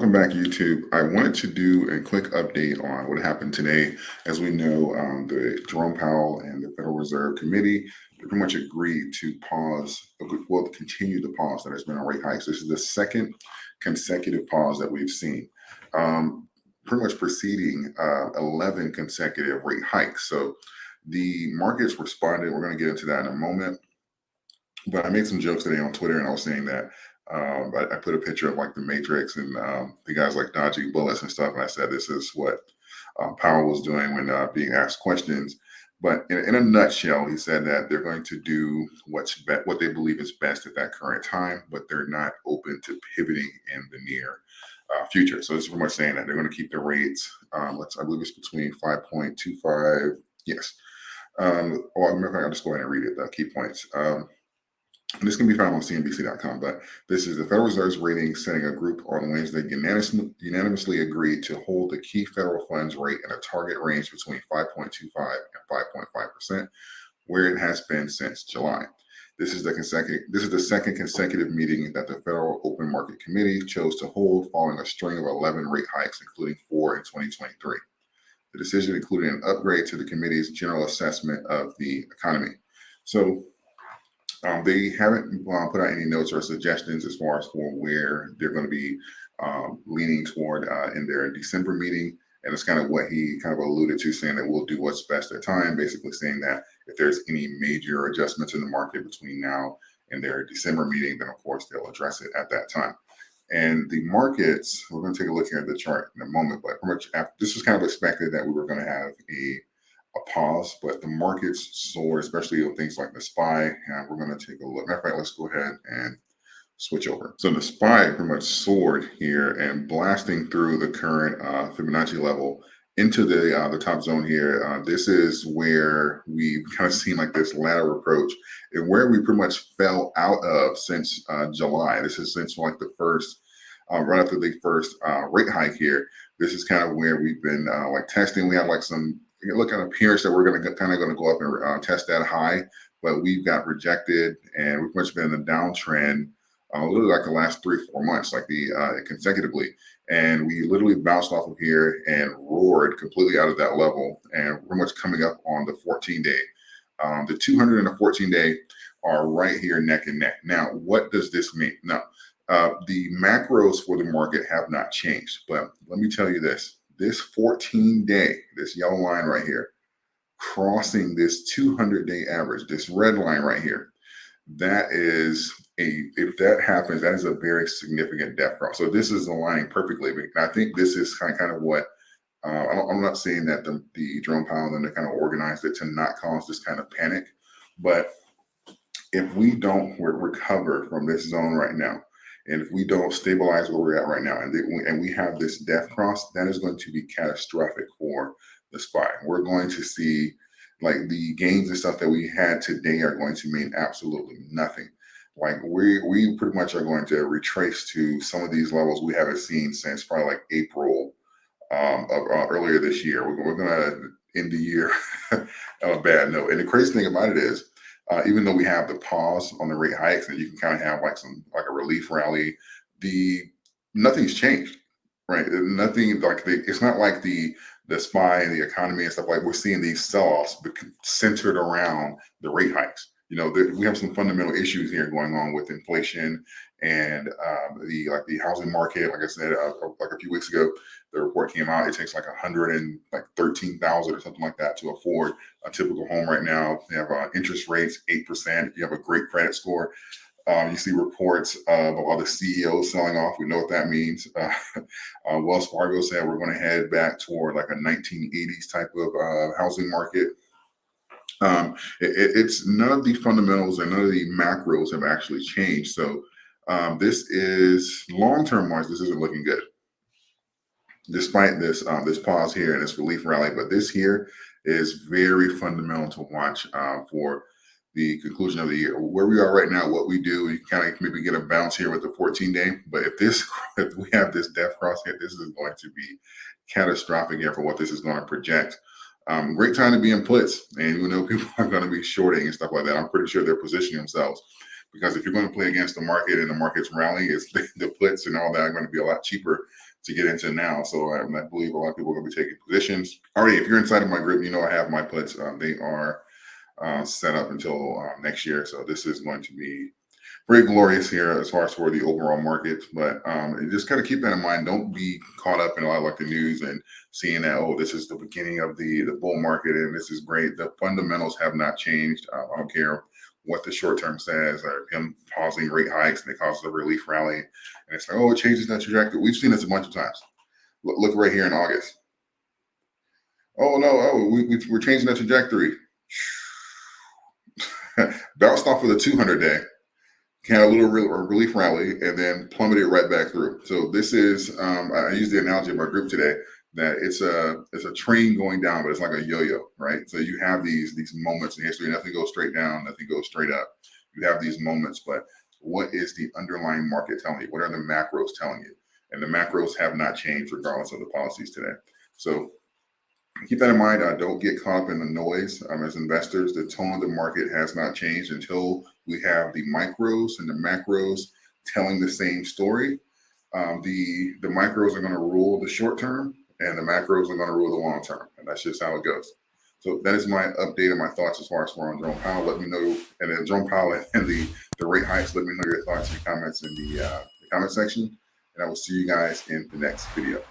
Welcome back, YouTube. I wanted to do a quick update on what happened today. As we know, the Jerome Powell and the Federal Reserve Committee they pretty much agreed to continue the pause that has been on rate hikes. This is the second consecutive pause that we've seen, pretty much preceding 11 consecutive rate hikes. So the markets responded. We're going to get into that in a moment. But I made some jokes today on Twitter, and I was saying that I put a picture of like the Matrix and the guys like dodging bullets and stuff. And I said, this is what Powell was doing when being asked questions. But in a nutshell, he said that they're going to do what they believe is best at that current time, but they're not open to pivoting in the near future. So this is pretty much saying that they're going to keep the rates. I believe it's between 5.25. Yes. I'll just go ahead and read it, the key points. This can be found on CNBC.com, but this is the Federal Reserve's rating setting a group on Wednesday unanimously agreed to hold the key federal funds rate in a target range between 5.25 and 5.5%, where it has been since July. This is the second consecutive meeting that the Federal Open Market Committee chose to hold following a string of 11 rate hikes, including 4 in 2023. The decision included an upgrade to the committee's general assessment of the economy. So they haven't put out any notes or suggestions as far as for where they're going to be leaning toward in their December meeting. And it's kind of what he kind of alluded to, saying that we'll do what's best at time, basically saying that if there's any major adjustments in the market between now and their December meeting, then of course they'll address it at that time. And the markets, we're going to take a look here at the chart in a moment, but pretty much this was kind of expected that we were going to have a pause, but the markets soared, especially on things like the SPY. And we're going to take a look. Matter of fact, let's go ahead and switch over. So the SPY pretty much soared here and blasting through the current Fibonacci level into the top zone here. This is where we've kind of seen like this ladder approach and where we pretty much fell out of since July. This is since like the first, right after the first rate hike here. This is kind of where we've been like testing. We have like some look at appearance that we're going to go up and test that high, but we've got rejected and we've much been in a downtrend literally like the last 3-4 months, like consecutively. And we literally bounced off of here and roared completely out of that level. And we're much coming up on the 14-day. The 200 and the 14-day are right here neck and neck. Now, what does this mean? Now, the macros for the market have not changed, but let me tell you this. This 14-day, this yellow line right here, crossing this 200-day average, this red line right here, that is if that happens, that is a very significant death cross. So this is aligning perfectly. And I think this is kind of what, I'm not saying that the Jerome Powell and they kind of organized it to not cause this kind of panic, but if we don't recover from this zone right now, and if we don't stabilize where we're at right now, and we have this death cross, that is going to be catastrophic for the SPY. We're going to see like the gains and stuff that we had today are going to mean absolutely nothing. Like we pretty much are going to retrace to some of these levels we haven't seen since probably like April of earlier this year. We're going to end the year on a bad note. And the crazy thing about it is, even though we have the pause on the rate hikes and you can kind of have like a relief rally, nothing's changed, right? Nothing it's not like the SPY and the economy and stuff like we're seeing these sell-offs centered around the rate hikes. You know, we have some fundamental issues here going on with inflation and the housing market. Like I said, like a few weeks ago, the report came out. It takes like 113,000 or something like that to afford a typical home right now. They have interest rates 8%. If you have a great credit score, you see reports of all the CEOs selling off. We know what that means. Wells Fargo said we're going to head back toward like a 1980s type of housing market. It's none of the fundamentals and none of the macros have actually changed. So this is long-term wise, this isn't looking good. Despite this pause here and this relief rally, but this here is very fundamental to watch for the conclusion of the year. Where we are right now, what we do, we kind of maybe get a bounce here with the 14-day, but if we have this death cross here, this is going to be catastrophic here for what this is going to project. Great time to be in puts, and we know people are going to be shorting and stuff like that. I'm pretty sure they're positioning themselves because if you're going to play against the market and the market's rallying, it's the puts and all that are going to be a lot cheaper to get into now. So I believe a lot of people are going to be taking positions. Already, if you're inside of my group, you know I have my puts. They are set up until next year. So this is going to be very glorious here as far as for the overall market. But just kind of keep that in mind. Don't be caught up in a lot of like the news and seeing that, oh, this is the beginning of the bull market and this is great. The fundamentals have not changed. I don't care what the short term says, or him pausing rate hikes and it causes a relief rally. And it's like, oh, it changes that trajectory. We've seen this a bunch of times. Look right here in August. Oh, no, we're changing that trajectory. Bounced off of the 200-day. Had a little relief rally and then plummeted right back through. So this is, I use the analogy of our group today that it's a train going down, but it's like a yo-yo, right? So you have these moments in history. Nothing goes straight down, nothing goes straight up. You have these moments, but what is the underlying market telling you? What are the macros telling you? And the macros have not changed regardless of the policies today. So keep that in mind. Don't get caught up in the noise. As investors, the tone of the market has not changed until we have the micros and the macros telling the same story. The micros are going to rule the short term, and the macros are going to rule the long term, and that's just how it goes. So that is my update and my thoughts as far as on Jerome Powell. Let me know, and then Jerome Powell and the rate hikes. Let me know your thoughts and comments in the comment section, and I will see you guys in the next video.